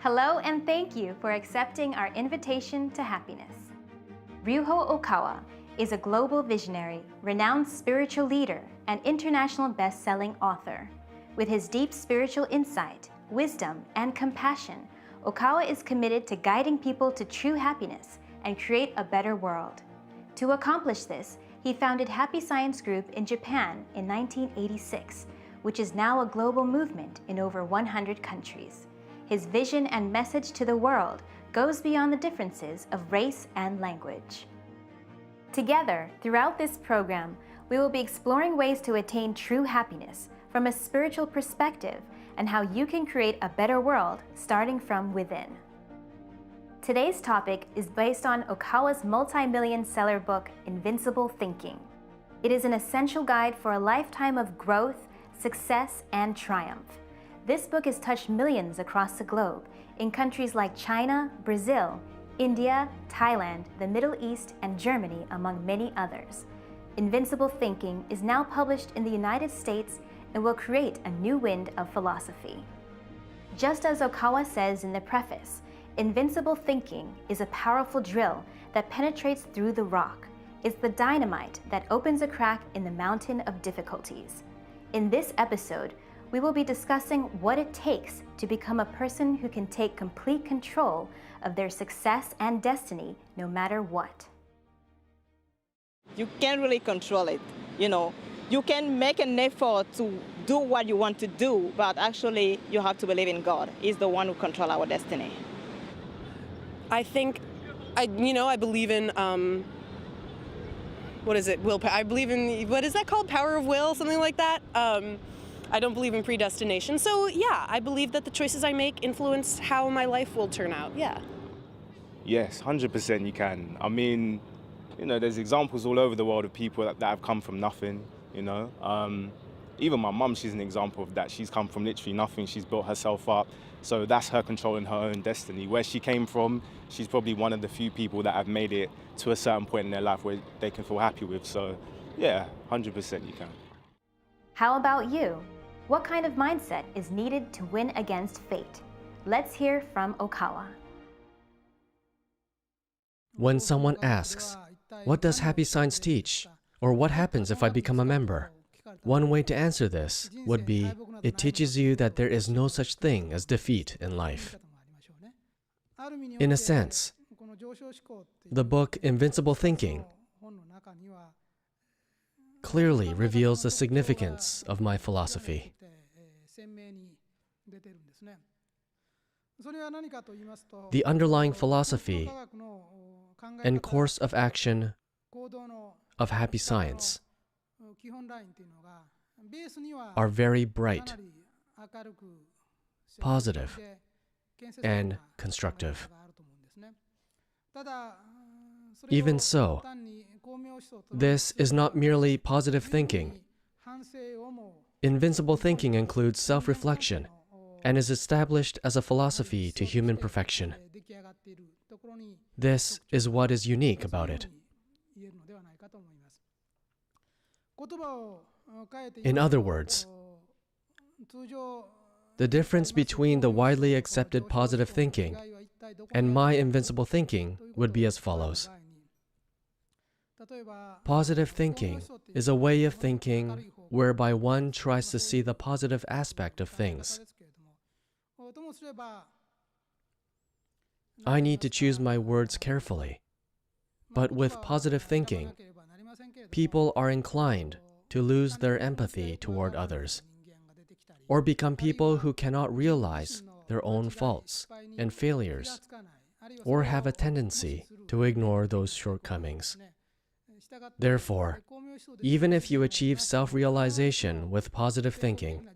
Hello and thank you for accepting our invitation to happiness. Ryuho Okawa is a global visionary, renowned spiritual leader, and international best-selling author. With his deep spiritual insight, wisdom, and compassion, Okawa is committed to guiding people to true happiness and create a better world. To accomplish this, he founded Happy Science Group in Japan in 1986, which is now a global movement in over 100 countries. His vision and message to the world goes beyond the differences of race and language. Together, throughout this program, we will be exploring ways to attain true happiness from a spiritual perspective and how you can create a better world starting from within. Today's topic is based on Okawa's multi-million seller book, Invincible Thinking. It is an essential guide for a lifetime of growth, success, and triumph. This book has touched millions across the globe in countries like China, Brazil, India, Thailand, the Middle East, and Germany, among many others. Invincible Thinking is now published in the United States and will create a new wind of philosophy. Just as Okawa says in the preface, Invincible Thinking is a powerful drill that penetrates through the rock. It's the dynamite that opens a crack in the mountain of difficulties. In this episode, we will be discussing what it takes to become a person who can take complete control of their success and destiny no matter what. You can't really control it, You can make an effort to do what you want to do, but actually you have to believe in God. He's the one who controls our destiny. I think, I believe in, willpower. I believe in, what is that called? Power of will, something like that. I don't believe in predestination. So yeah, I believe that the choices I make influence how my life will turn out, yeah. Yes, 100% you can. I mean, there's examples all over the world of people that have come from nothing, Even my mum, she's an example of that. She's come from literally nothing. She's built herself up. So that's her controlling her own destiny. Where she came from, she's probably one of the few people that have made it to a certain point in their life where they can feel happy with. So yeah, 100% you can. How about you? What kind of mindset is needed to win against fate? Let's hear from Okawa. When someone asks, "What does Happy Science teach?" or "What happens if I become a member?" one way to answer this would be, it teaches you that there is no such thing as defeat in life. In a sense, the book Invincible Thinking clearly reveals the significance of my philosophy. The underlying philosophy and course of action of Happy Science are very bright, positive, and constructive. Even so, this is not merely positive thinking. Invincible thinking includes self-reflection and is established as a philosophy to human perfection. This is what is unique about it. In other words, the difference between the widely accepted positive thinking and my invincible thinking would be as follows. Positive thinking is a way of thinking whereby one tries to see the positive aspect of things. I need to choose my words carefully. But with positive thinking, people are inclined to lose their empathy toward others, or become people who cannot realize their own faults and failures, or have a tendency to ignore those shortcomings. Therefore, even if you achieve self-realization with positive thinking,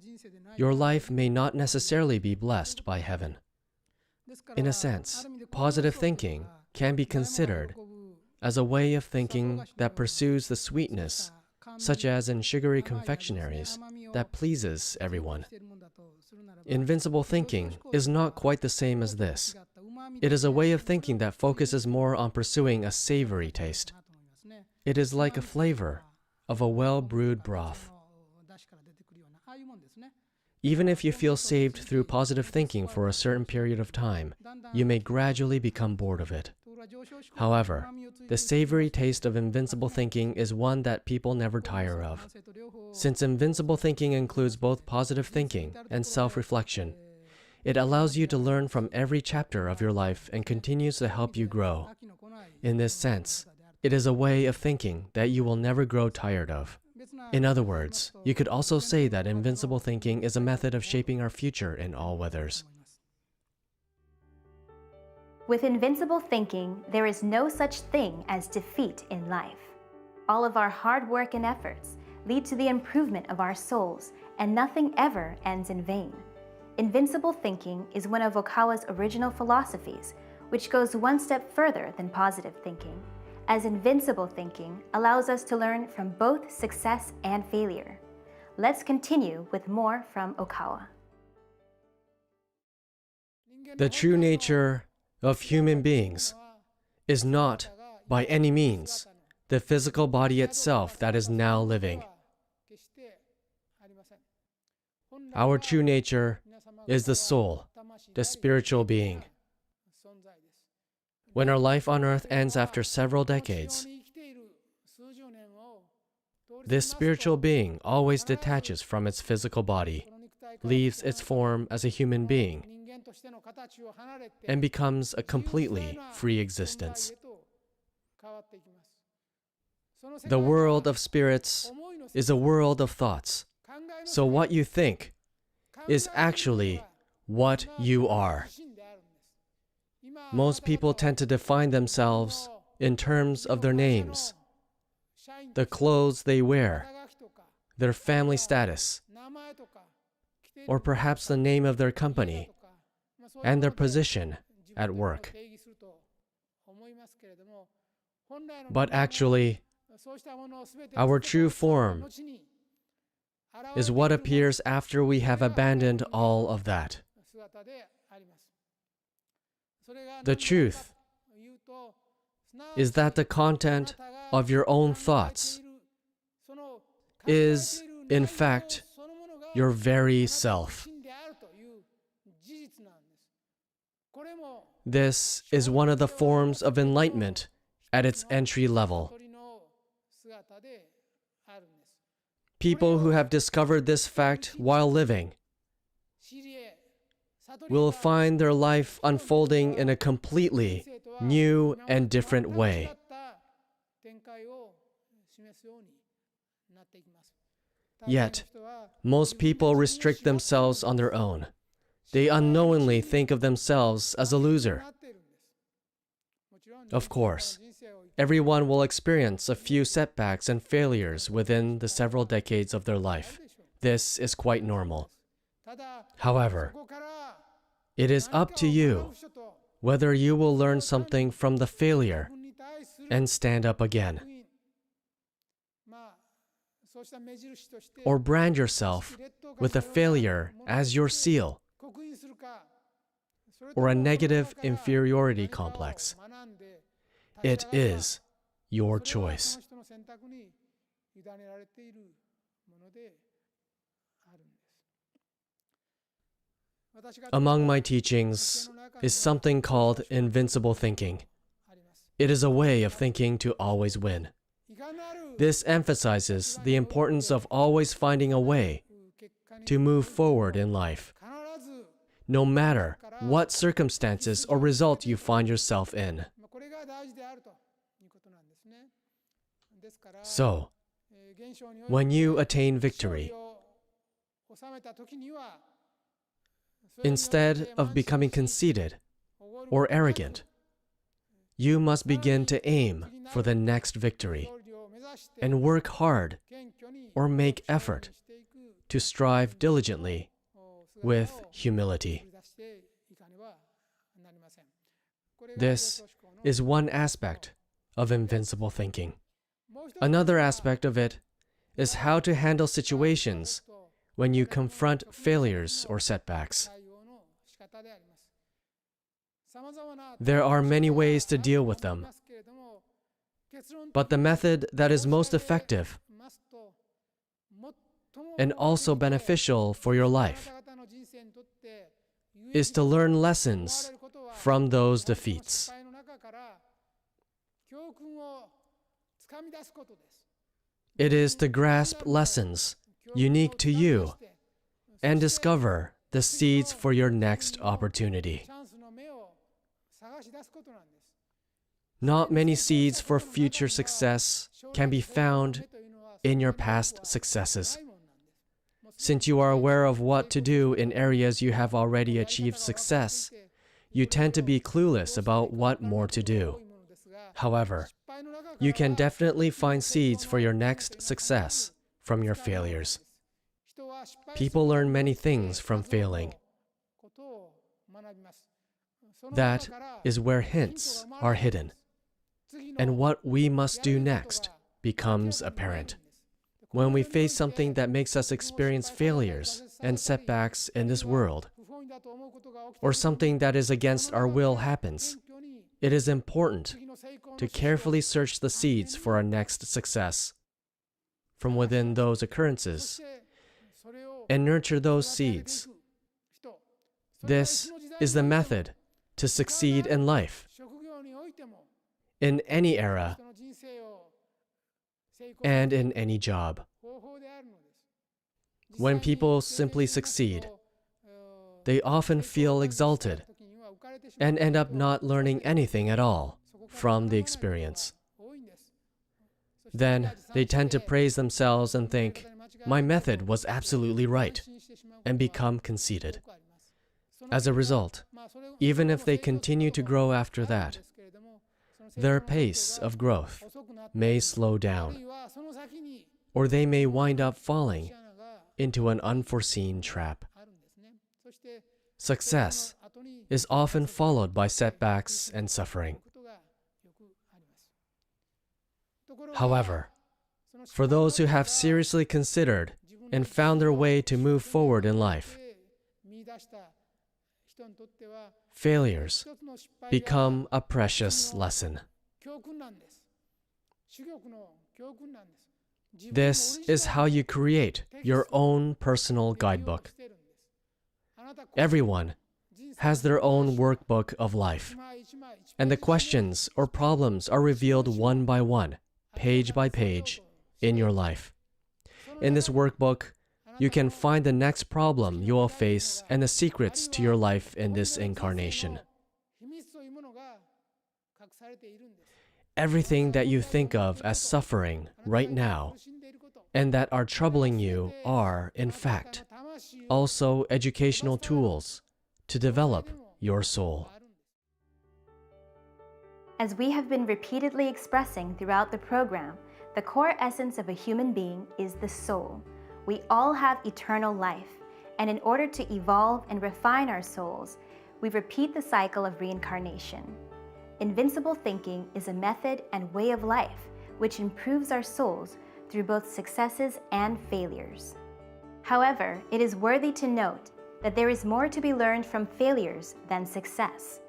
your life may not necessarily be blessed by heaven. In a sense, positive thinking can be considered as a way of thinking that pursues the sweetness, such as in sugary confectionaries, that pleases everyone. Invincible thinking is not quite the same as this. It is a way of thinking that focuses more on pursuing a savory taste. It is like a flavor of a well-brewed broth. Even if you feel saved through positive thinking for a certain period of time, you may gradually become bored of it. However, the savory taste of invincible thinking is one that people never tire of. Since invincible thinking includes both positive thinking and self-reflection, it allows you to learn from every chapter of your life and continues to help you grow. In this sense, it is a way of thinking that you will never grow tired of. In other words, you could also say that invincible thinking is a method of shaping our future in all weathers. With invincible thinking, there is no such thing as defeat in life. All of our hard work and efforts lead to the improvement of our souls, and nothing ever ends in vain. Invincible thinking is one of Okawa's original philosophies, which goes one step further than positive thinking, as invincible thinking allows us to learn from both success and failure. Let's continue with more from Okawa. The true nature of human beings is not, by any means, the physical body itself that is now living. Our true nature is the soul, the spiritual being. When our life on earth ends after several decades, this spiritual being always detaches from its physical body, leaves its form as a human being, and becomes a completely free existence. The world of spirits is a world of thoughts. So what you think is actually what you are. Most people tend to define themselves in terms of their names, the clothes they wear, their family status, or perhaps the name of their company and their position at work. But actually, our true form is what appears after we have abandoned all of that. The truth is that the content of your own thoughts is, in fact, your very self. This is one of the forms of enlightenment at its entry level. People who have discovered this fact while living will find their life unfolding in a completely new and different way. Yet, most people restrict themselves on their own. They unknowingly think of themselves as a loser. Of course, everyone will experience a few setbacks and failures within the several decades of their life. This is quite normal. However, it is up to you whether you will learn something from the failure and stand up again, or brand yourself with a failure as your seal, or a negative inferiority complex. It is your choice. Among my teachings is something called invincible thinking. It is a way of thinking to always win. This emphasizes the importance of always finding a way to move forward in life, no matter what circumstances or result you find yourself in. So, when you attain victory, instead of becoming conceited or arrogant, you must begin to aim for the next victory and work hard or make effort to strive diligently with humility. This is one aspect of invincible thinking. Another aspect of it is how to handle situations when you confront failures or setbacks. There are many ways to deal with them, but the method that is most effective and also beneficial for your life is to learn lessons from those defeats. It is to grasp lessons unique to you and discover the seeds for your next opportunity. Not many seeds for future success can be found in your past successes. Since you are aware of what to do in areas you have already achieved success, you tend to be clueless about what more to do. However, you can definitely find seeds for your next success from your failures. People learn many things from failing. That is where hints are hidden, and what we must do next becomes apparent. When we face something that makes us experience failures and setbacks in this world, or something that is against our will happens, it is important to carefully search the seeds for our next success from within those occurrences and nurture those seeds. This is the method to succeed in life, in any era, and in any job. When people simply succeed, they often feel exalted and end up not learning anything at all from the experience. Then they tend to praise themselves and think, "My method was absolutely right," and become conceited. As a result, even if they continue to grow after that, their pace of growth may slow down, or they may wind up falling into an unforeseen trap. Success is often followed by setbacks and suffering. However, for those who have seriously considered and found their way to move forward in life, failures become a precious lesson. This is how you create your own personal guidebook. Everyone has their own workbook of life, and the questions or problems are revealed one by one, page by page, in your life. In this workbook, you can find the next problem you will face and the secrets to your life in this incarnation. Everything that you think of as suffering right now and that are troubling you are, in fact, also educational tools to develop your soul. As we have been repeatedly expressing throughout the program, the core essence of a human being is the soul. We all have eternal life, and in order to evolve and refine our souls, we repeat the cycle of reincarnation. Invincible thinking is a method and way of life which improves our souls through both successes and failures. However, it is worthy to note that there is more to be learned from failures than success.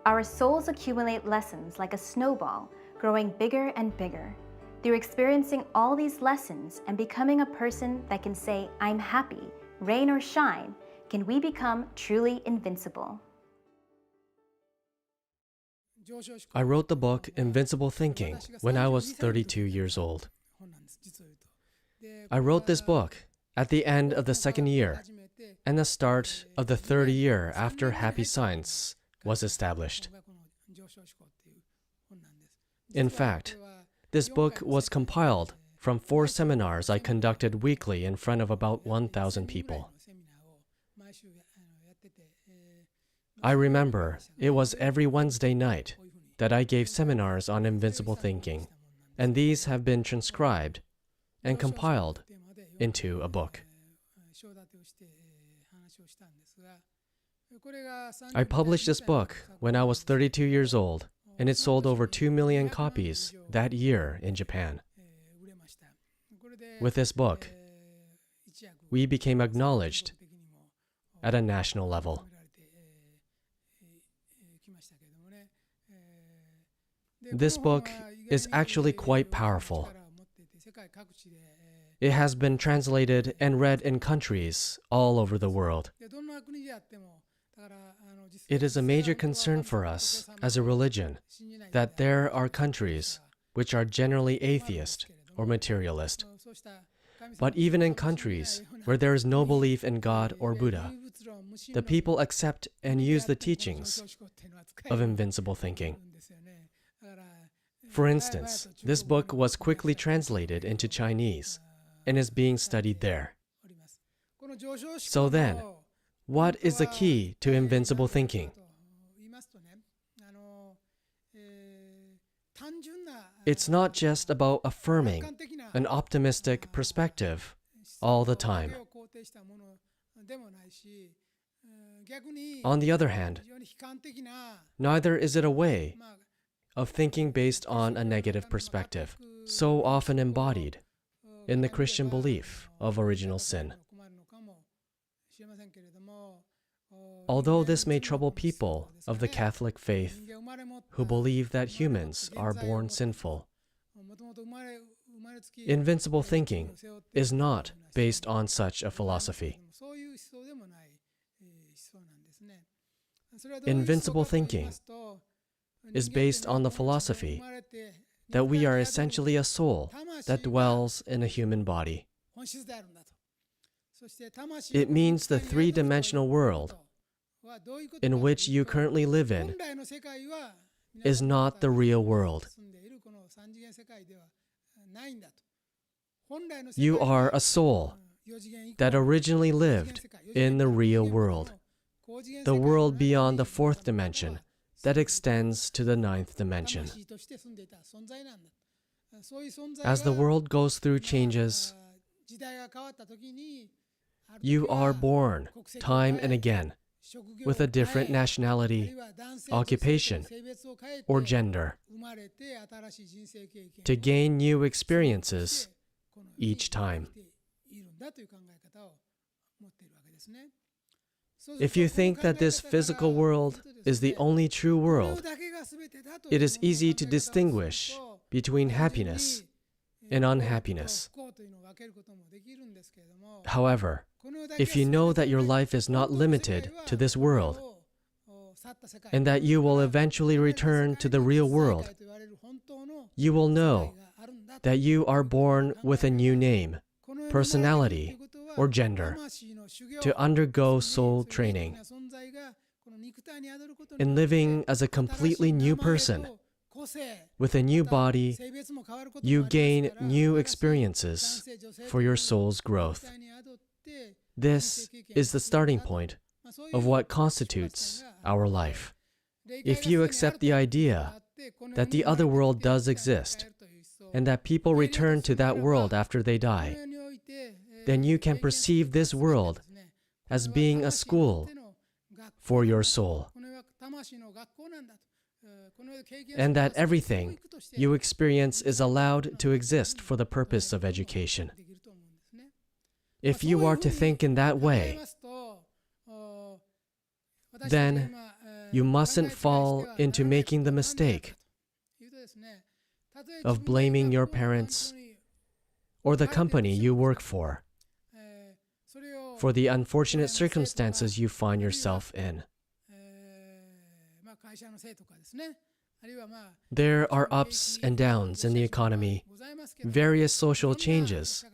Our souls accumulate lessons like a snowball, growing bigger and bigger. Through experiencing all these lessons and becoming a person that can say, "I'm happy," rain or shine, can we become truly invincible. I wrote the book Invincible Thinking when I was 32 years old. I wrote this book at the end of the second year and the start of the third year after Happy Science was established. In fact, this book was compiled from 4 seminars I conducted weekly in front of about 1,000 people. I remember it was every Wednesday night that I gave seminars on invincible thinking, and these have been transcribed and compiled into a book. I published this book when I was 32 years old, and it sold over 2 million copies that year in Japan. With this book, we became acknowledged at a national level. This book is actually quite powerful. It has been translated and read in countries all over the world. It is a major concern for us as a religion that there are countries which are generally atheist or materialist. But even in countries where there is no belief in God or Buddha, the people accept and use the teachings of invincible thinking. For instance, this book was quickly translated into Chinese and is being studied there. So then, what is the key to invincible thinking? It's not just about affirming an optimistic perspective all the time. On the other hand, neither is it a way of thinking based on a negative perspective, so often embodied in the Christian belief of original sin. Although this may trouble people of the Catholic faith who believe that humans are born sinful, invincible thinking is not based on such a philosophy. Invincible thinking is based on the philosophy that we are essentially a soul that dwells in a human body. It means the three-dimensional world in which you currently live in is not the real world. You are a soul that originally lived in the real world, the world beyond the fourth dimension that extends to the ninth dimension. As the world goes through changes, you are born time and again with a different nationality, occupation, or gender to gain new experiences each time. If you think that this physical world is the only true world, it is easy to distinguish between happiness and unhappiness. However, if you know that your life is not limited to this world, and that you will eventually return to the real world, you will know that you are born with a new name, personality, or gender to undergo soul training. In living as a completely new person, with a new body, you gain new experiences for your soul's growth. This is the starting point of what constitutes our life. If you accept the idea that the other world does exist, and that people return to that world after they die, then you can perceive this world as being a school for your soul, and that everything you experience is allowed to exist for the purpose of education. If you are to think in that way, then you mustn't fall into making the mistake of blaming your parents or the company you work for the unfortunate circumstances you find yourself in. There are ups and downs in the economy, various social changes,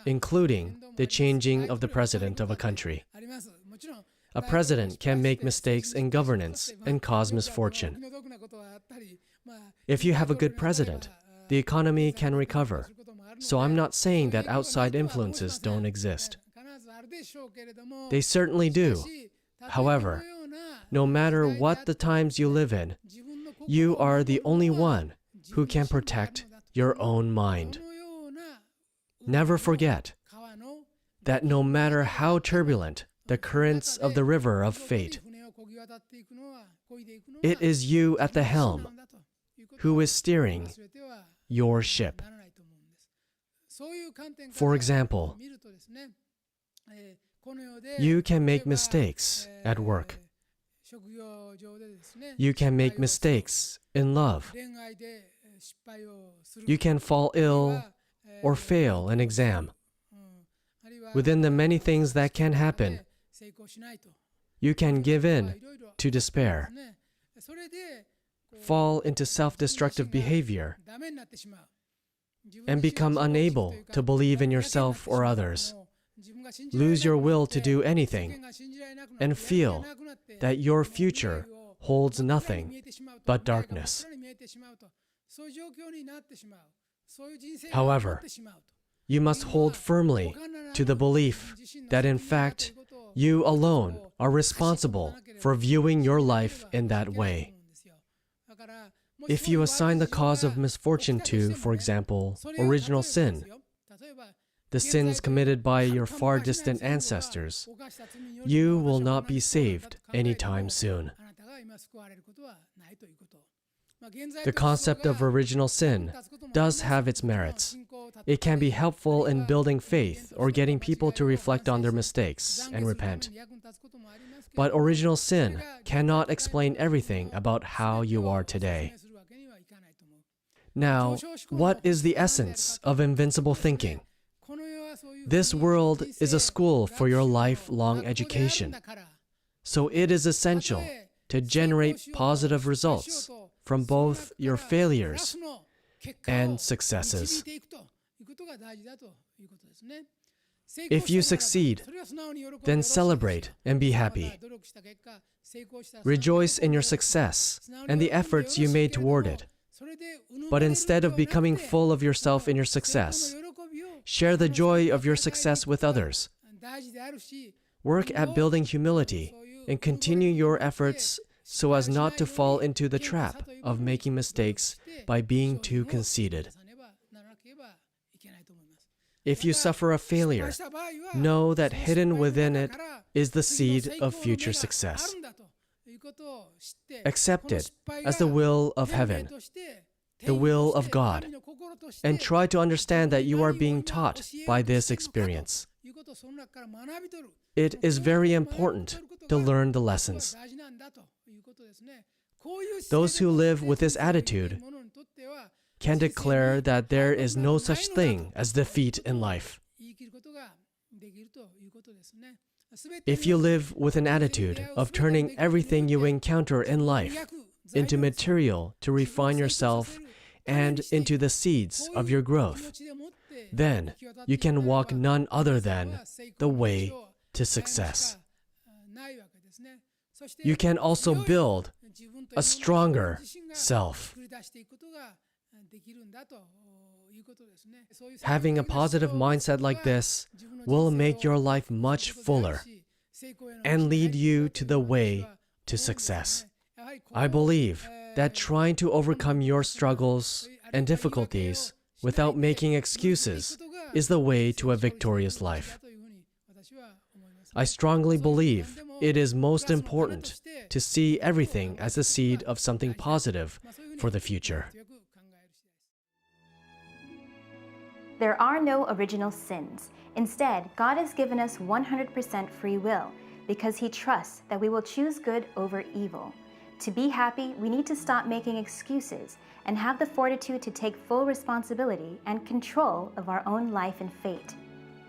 including the changing of the president of a country. A president can make mistakes in governance and cause misfortune. If you have a good president, the economy can recover. So I'm not saying that outside influences don't exist. They certainly do. However, no matter what the times you live in, you are the only one who can protect your own mind. Never forget that no matter how turbulent the currents of the river of fate, it is you at the helm who is steering your ship. For example, you can make mistakes at work. You can make mistakes in love. You can fall ill or fail an exam. within the many things that can happen, you can give in to despair, fall into self-destructive behavior, and become unable to believe in yourself or others, lose your will to do anything, and feel that your future holds nothing but darkness. However, you must hold firmly to the belief that in fact, you alone are responsible for viewing your life in that way. If you assign the cause of misfortune to, for example, original sin, the sins committed by your far distant ancestors, you will not be saved anytime soon. The concept of original sin does have its merits. It can be helpful in building faith or getting people to reflect on their mistakes and repent. But original sin cannot explain everything about how you are today. Now, what is the essence of invincible thinking? This world is a school for your lifelong education. So it is essential to generate positive results from both your failures and successes. If you succeed, then celebrate and be happy. Rejoice in your success and the efforts you made toward it. But instead of becoming full of yourself in your success, share the joy of your success with others. Work at building humility and continue your efforts so as not to fall into the trap of making mistakes by being too conceited. If you suffer a failure, know that hidden within it is the seed of future success. Accept it as the will of heaven, the will of God, and try to understand that you are being taught by this experience. It is very important to learn the lessons. Those who live with this attitude can declare that there is no such thing as defeat in life. If you live with an attitude of turning everything you encounter in life into material to refine yourself and into the seeds of your growth, then you can walk none other than the way to success. You can also build a stronger self. Having a positive mindset like this will make your life much fuller and lead you to the way to success. I believe that trying to overcome your struggles and difficulties without making excuses is the way to a victorious life. I strongly believe it is most important to see everything as a seed of something positive for the future. There are no original sins. Instead, God has given us 100% free will because He trusts that we will choose good over evil. To be happy, we need to stop making excuses and have the fortitude to take full responsibility and control of our own life and fate.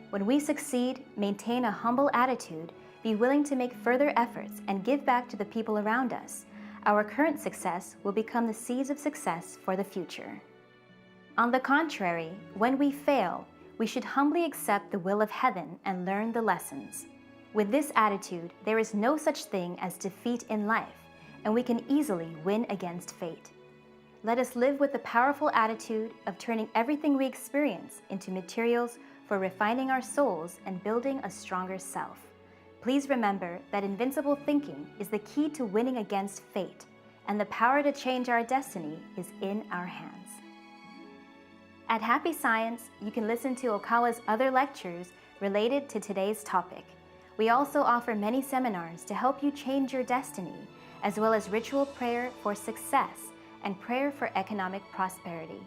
When we succeed, maintain a humble attitude, be willing to make further efforts, and give back to the people around us, our current success will become the seeds of success for the future. On the contrary, when we fail, we should humbly accept the will of heaven and learn the lessons. With this attitude, there is no such thing as defeat in life, and we can easily win against fate. Let us live with the powerful attitude of turning everything we experience into materials for refining our souls and building a stronger self. Please remember that invincible thinking is the key to winning against fate, and the power to change our destiny is in our hands. At Happy Science, you can listen to Okawa's other lectures related to today's topic. We also offer many seminars to help you change your destiny, as well as ritual prayer for success and prayer for economic prosperity.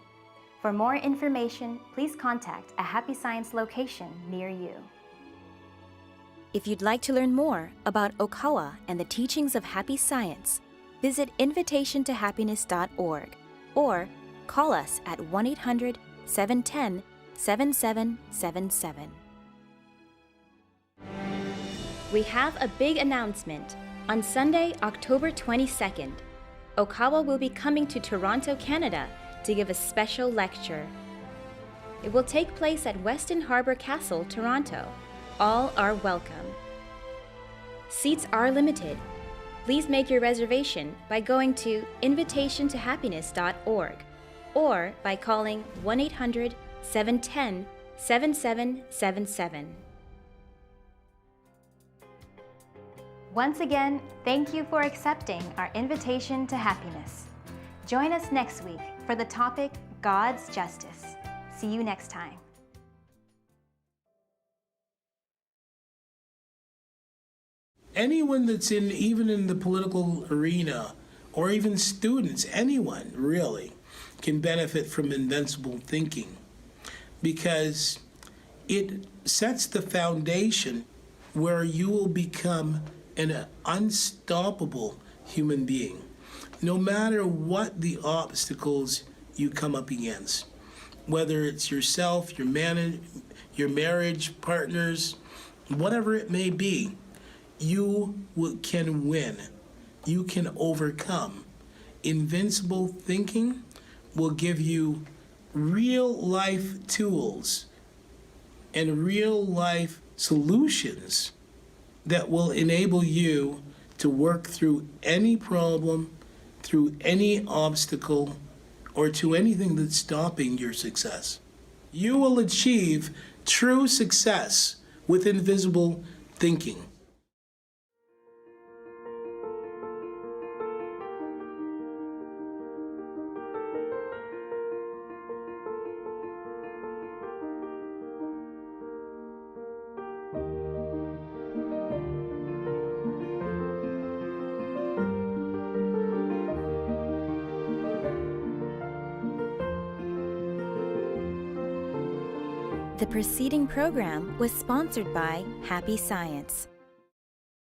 For more information, please contact a Happy Science location near you. If you'd like to learn more about Okawa and the teachings of Happy Science, visit invitationtohappiness.org or call us at 1-800-710-7777. We have a big announcement. On Sunday, October 22nd, Okawa will be coming to Toronto, Canada to give a special lecture. It will take place at Weston Harbour Castle, Toronto. All are welcome. Seats are limited. Please make your reservation by going to invitationtohappiness.org or by calling 1-800-710-7777. Once again, thank you for accepting our invitation to happiness. Join us next week for the topic God's Justice. See you next time. Anyone that's even in the political arena, or even students, anyone really, can benefit from invincible thinking, because it sets the foundation where you will become an unstoppable human being, no matter what the obstacles you come up against, whether it's yourself, your marriage, partners, whatever it may be. You can win. You can overcome. Invincible thinking will give you real life tools and real life solutions that will enable you to work through any problem, through any obstacle, or to anything that's stopping your success. You will achieve true success with invincible thinking. The preceding program was sponsored by Happy Science.